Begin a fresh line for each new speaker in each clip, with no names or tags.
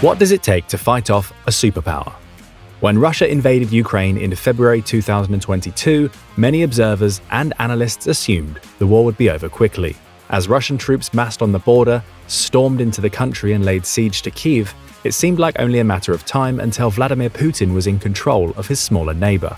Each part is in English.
What does it take to fight off a superpower? When Russia invaded Ukraine in February 2022, many observers and analysts assumed the war would be over quickly. As Russian troops massed on the border, stormed into the country and laid siege to Kyiv, it seemed like only a matter of time until Vladimir Putin was in control of his smaller neighbor.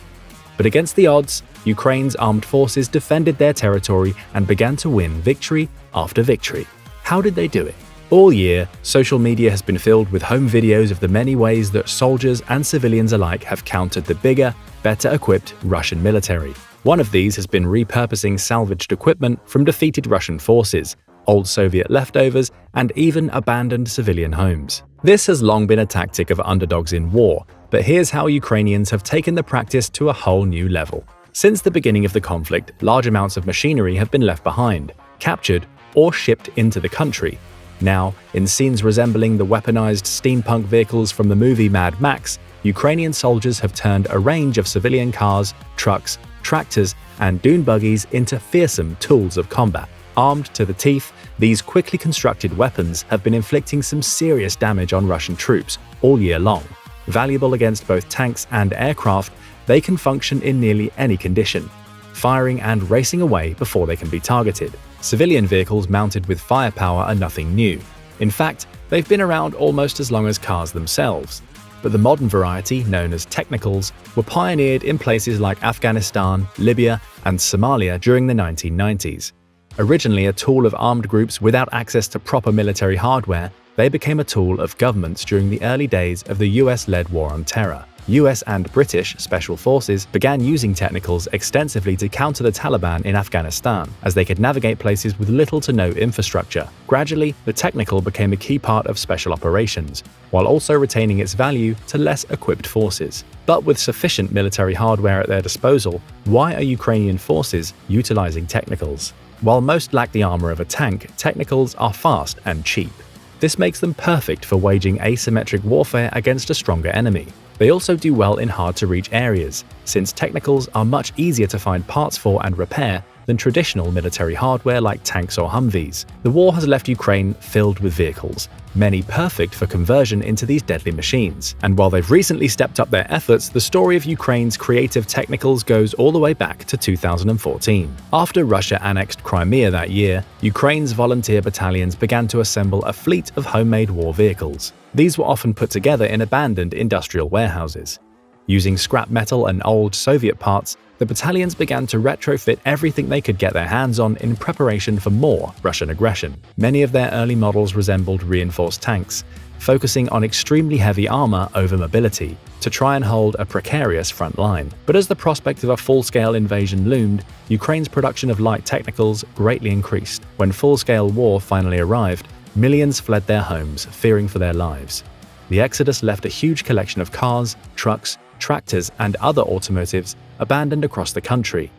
But against the odds, Ukraine's armed forces defended their territory and began to win victory after victory. How did they do it? All year, social media has been filled with home videos of the many ways that soldiers and civilians alike have countered the bigger, better-equipped Russian military. One of these has been repurposing salvaged equipment from defeated Russian forces, old Soviet leftovers, and even abandoned civilian homes. This has long been a tactic of underdogs in war, but here's how Ukrainians have taken the practice to a whole new level. Since the beginning of the conflict, large amounts of machinery have been left behind, captured, or shipped into the country. Now, in scenes resembling the weaponized steampunk vehicles from the movie Mad Max, Ukrainian soldiers have turned a range of civilian cars, trucks, tractors, and dune buggies into fearsome tools of combat. Armed to the teeth, these quickly constructed weapons have been inflicting some serious damage on Russian troops all year long. Valuable against both tanks and aircraft, they can function in nearly any condition, firing and racing away before they can be targeted. Civilian vehicles mounted with firepower are nothing new. In fact, they've been around almost as long as cars themselves. But the modern variety, known as Technicals, were pioneered in places like Afghanistan, Libya, and Somalia during the 1990s. Originally a tool of armed groups without access to proper military hardware, they became a tool of governments during the early days of the US-led War on Terror. US and British special forces began using Technicals extensively to counter the Taliban in Afghanistan, as they could navigate places with little to no infrastructure. Gradually, the Technical became a key part of special operations, while also retaining its value to less equipped forces. But with sufficient military hardware at their disposal, why are Ukrainian forces utilizing Technicals? While most lack the armor of a tank, Technicals are fast and cheap. This makes them perfect for waging asymmetric warfare against a stronger enemy. They also do well in hard-to-reach areas, since Technicals are much easier to find parts for and repair than traditional military hardware like tanks or Humvees. The war has left Ukraine filled with vehicles, many perfect for conversion into these deadly machines. And while they've recently stepped up their efforts, the story of Ukraine's creative Technicals goes all the way back to 2014. After Russia annexed Crimea that year, Ukraine's volunteer battalions began to assemble a fleet of homemade war vehicles. These were often put together in abandoned industrial warehouses. Using scrap metal and old Soviet parts, the battalions began to retrofit everything they could get their hands on in preparation for more Russian aggression. Many of their early models resembled reinforced tanks, focusing on extremely heavy armor over mobility to try and hold a precarious front line. But as the prospect of a full-scale invasion loomed, Ukraine's production of light Technicals greatly increased. When full-scale war finally arrived, millions fled their homes, fearing for their lives. The exodus left a huge collection of cars, trucks, tractors, and other automotives abandoned across the country.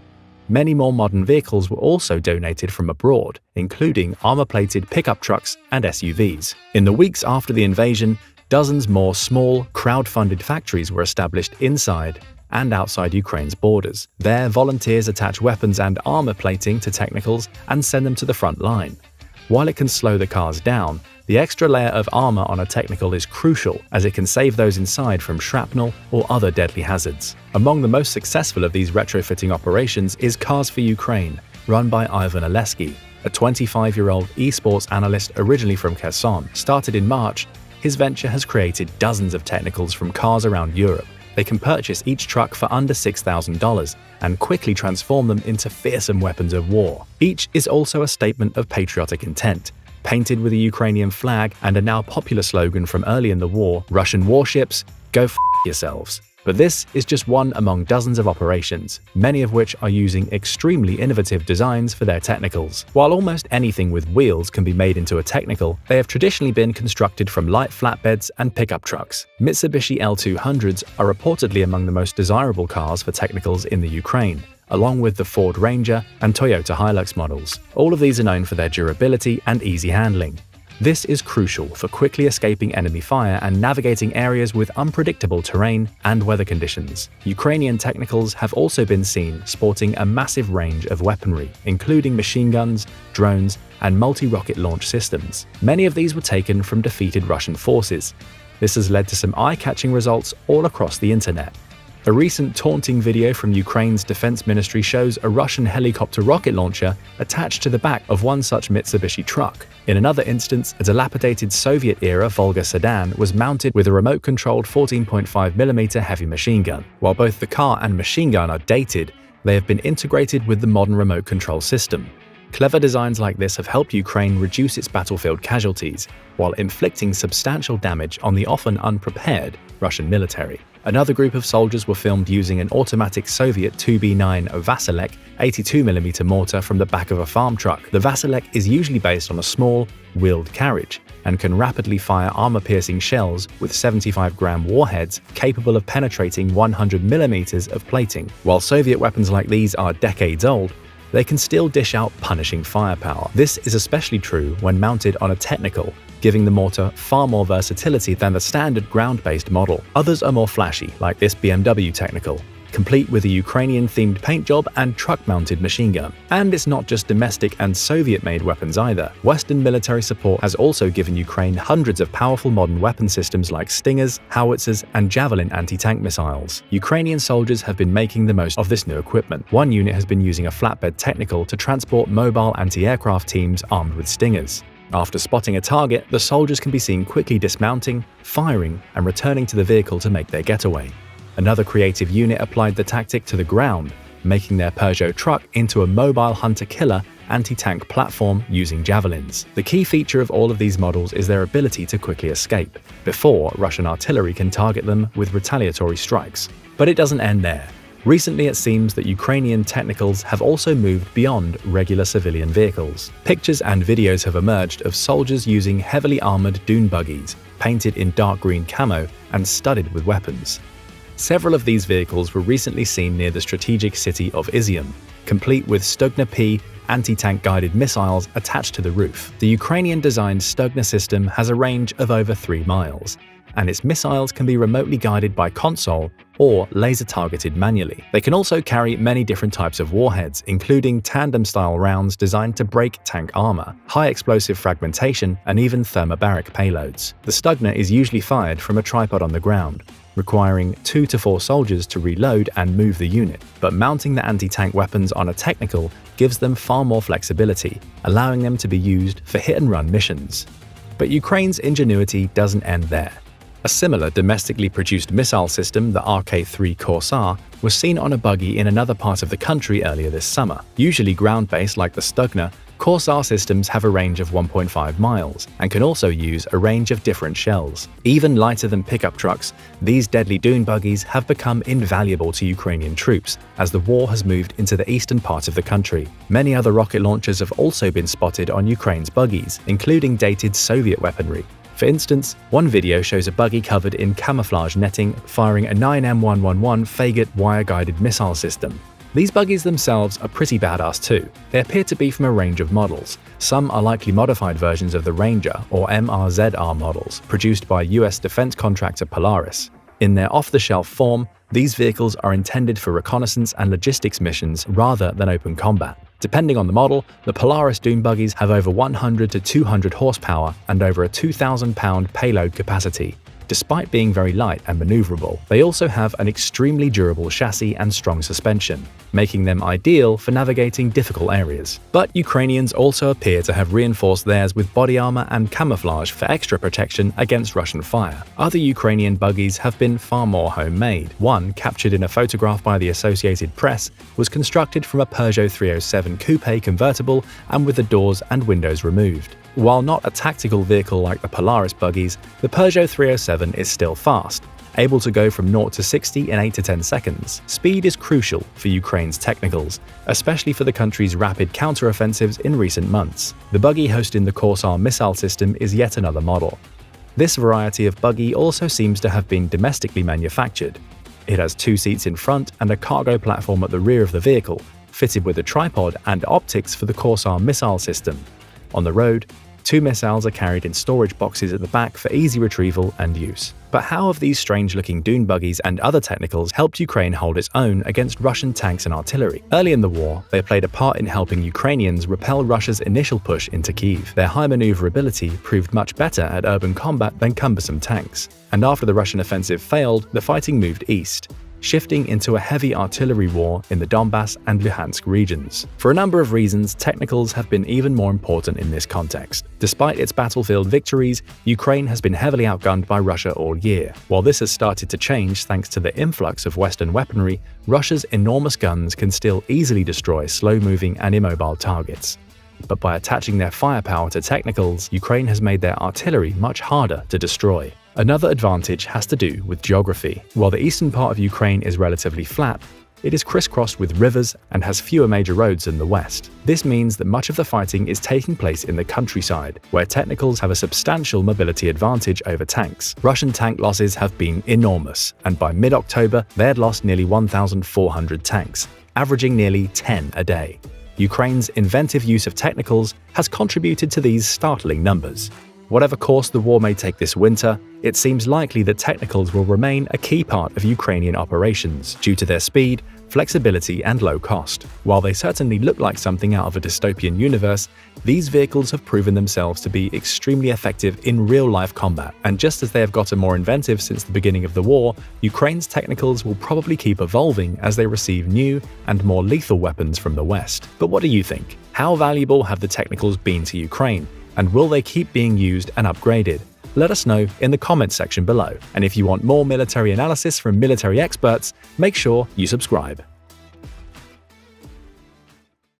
Many more modern vehicles were also donated from abroad, including armor-plated pickup trucks and SUVs. In the weeks after the invasion, dozens more small, crowd-funded factories were established inside and outside Ukraine's borders. There, volunteers attach weapons and armor plating to Technicals and send them to the front line. While it can slow the cars down, the extra layer of armor on a Technical is crucial, as it can save those inside from shrapnel or other deadly hazards. Among the most successful of these retrofitting operations is Cars for Ukraine, run by Ivan Oleski, a 25-year-old esports analyst originally from Kherson. Started in March, his venture has created dozens of Technicals from cars around Europe. They can purchase each truck for under $6,000 and quickly transform them into fearsome weapons of war. Each is also a statement of patriotic intent, painted with a Ukrainian flag and a now popular slogan from early in the war, "Russian warships, go f*** yourselves." But this is just one among dozens of operations, many of which are using extremely innovative designs for their Technicals. While almost anything with wheels can be made into a Technical, they have traditionally been constructed from light flatbeds and pickup trucks. Mitsubishi L200s are reportedly among the most desirable cars for Technicals in the Ukraine, along with the Ford Ranger and Toyota Hilux models. All of these are known for their durability and easy handling. This is crucial for quickly escaping enemy fire and navigating areas with unpredictable terrain and weather conditions. Ukrainian Technicals have also been seen sporting a massive range of weaponry, including machine guns, drones, and multi-rocket launch systems. Many of these were taken from defeated Russian forces. This has led to some eye-catching results all across the internet. A recent taunting video from Ukraine's defense ministry shows a Russian helicopter rocket launcher attached to the back of one such Mitsubishi truck. In another instance, a dilapidated Soviet-era Volga sedan was mounted with a remote-controlled 14.5mm heavy machine gun. While both the car and machine gun are dated, they have been integrated with the modern remote control system. Clever designs like this have helped Ukraine reduce its battlefield casualties, while inflicting substantial damage on the often unprepared Russian military. Another group of soldiers were filmed using an automatic Soviet 2B9 Vasilek 82mm mortar from the back of a farm truck. The Vasilek is usually based on a small, wheeled carriage and can rapidly fire armor-piercing shells with 75-gram warheads capable of penetrating 100mm of plating. While Soviet weapons like these are decades old, they can still dish out punishing firepower. This is especially true when mounted on a technical, giving the mortar far more versatility than the standard ground-based model. Others are more flashy, like this BMW Technical, complete with a Ukrainian-themed paint job and truck-mounted machine gun. And it's not just domestic and Soviet-made weapons either. Western military support has also given Ukraine hundreds of powerful modern weapon systems like Stingers, howitzers, and Javelin anti-tank missiles. Ukrainian soldiers have been making the most of this new equipment. One unit has been using a flatbed Technical to transport mobile anti-aircraft teams armed with Stingers. After spotting a target, the soldiers can be seen quickly dismounting, firing, and returning to the vehicle to make their getaway. Another creative unit applied the tactic to the ground, making their Peugeot truck into a mobile hunter-killer anti-tank platform using javelins. The key feature of all of these models is their ability to quickly escape, before Russian artillery can target them with retaliatory strikes. But it doesn't end there. Recently, it seems that Ukrainian technicals have also moved beyond regular civilian vehicles. Pictures and videos have emerged of soldiers using heavily armored dune buggies, painted in dark green camo and studded with weapons. Several of these vehicles were recently seen near the strategic city of Izium, complete with Stugna P anti-tank guided missiles attached to the roof. The Ukrainian-designed Stugna system has a range of over 3 miles, and its missiles can be remotely guided by console or laser-targeted manually. They can also carry many different types of warheads, including tandem-style rounds designed to break tank armor, high-explosive fragmentation, and even thermobaric payloads. The Stugna is usually fired from a tripod on the ground, requiring 2 to 4 soldiers to reload and move the unit, but mounting the anti-tank weapons on a technical gives them far more flexibility, allowing them to be used for hit-and-run missions. But Ukraine's ingenuity doesn't end there. A similar domestically produced missile system, the Rk-3 Corsair, was seen on a buggy in another part of the country earlier this summer. Usually ground-based like the Stugna, Corsair systems have a range of 1.5 miles and can also use a range of different shells. Even lighter than pickup trucks, these deadly dune buggies have become invaluable to Ukrainian troops as the war has moved into the eastern part of the country. Many other rocket launchers have also been spotted on Ukraine's buggies, including dated Soviet weaponry. For instance, one video shows a buggy covered in camouflage netting firing a 9M111 Faget wire-guided missile system. These buggies themselves are pretty badass too. They appear to be from a range of models. Some are likely modified versions of the Ranger or MRZR models produced by US defense contractor Polaris. In their off-the-shelf form, these vehicles are intended for reconnaissance and logistics missions rather than open combat. Depending on the model, the Polaris dune buggies have over 100 to 200 horsepower and over a 2,000-pound payload capacity. Despite being very light and maneuverable, they also have an extremely durable chassis and strong suspension, making them ideal for navigating difficult areas. But Ukrainians also appear to have reinforced theirs with body armor and camouflage for extra protection against Russian fire. Other Ukrainian buggies have been far more homemade. One, captured in a photograph by the Associated Press, was constructed from a Peugeot 307 coupe convertible and with the doors and windows removed. While not a tactical vehicle like the Polaris buggies, the Peugeot 307 is still fast, able to go from 0 to 60 in 8 to 10 seconds. Speed is crucial for Ukraine's technicals, especially for the country's rapid counteroffensives in recent months. The buggy hosting the Corsair missile system is yet another model. This variety of buggy also seems to have been domestically manufactured. It has 2 seats in front and a cargo platform at the rear of the vehicle, fitted with a tripod and optics for the Corsair missile system. On the road, 2 missiles are carried in storage boxes at the back for easy retrieval and use. But how have these strange-looking dune buggies and other technicals helped Ukraine hold its own against Russian tanks and artillery? Early in the war, they played a part in helping Ukrainians repel Russia's initial push into Kyiv. Their high maneuverability proved much better at urban combat than cumbersome tanks. And after the Russian offensive failed, the fighting moved east, shifting into a heavy artillery war in the Donbass and Luhansk regions. For a number of reasons, technicals have been even more important in this context. Despite its battlefield victories, Ukraine has been heavily outgunned by Russia all year. While this has started to change thanks to the influx of Western weaponry, Russia's enormous guns can still easily destroy slow-moving and immobile targets. But by attaching their firepower to technicals, Ukraine has made their artillery much harder to destroy. Another advantage has to do with geography. While the eastern part of Ukraine is relatively flat, it is crisscrossed with rivers and has fewer major roads than the west. This means that much of the fighting is taking place in the countryside, where technicals have a substantial mobility advantage over tanks. Russian tank losses have been enormous, and by mid-October, they had lost nearly 1,400 tanks, averaging nearly 10 a day. Ukraine's inventive use of technicals has contributed to these startling numbers. Whatever course the war may take this winter, it seems likely that technicals will remain a key part of Ukrainian operations due to their speed, flexibility, and low cost. While they certainly look like something out of a dystopian universe, these vehicles have proven themselves to be extremely effective in real-life combat. And just as they have gotten more inventive since the beginning of the war, Ukraine's technicals will probably keep evolving as they receive new and more lethal weapons from the West. But what do you think? How valuable have the technicals been to Ukraine? And will they keep being used and upgraded? Let us know in the comments section below. And if you want more military analysis from military experts, make sure you subscribe.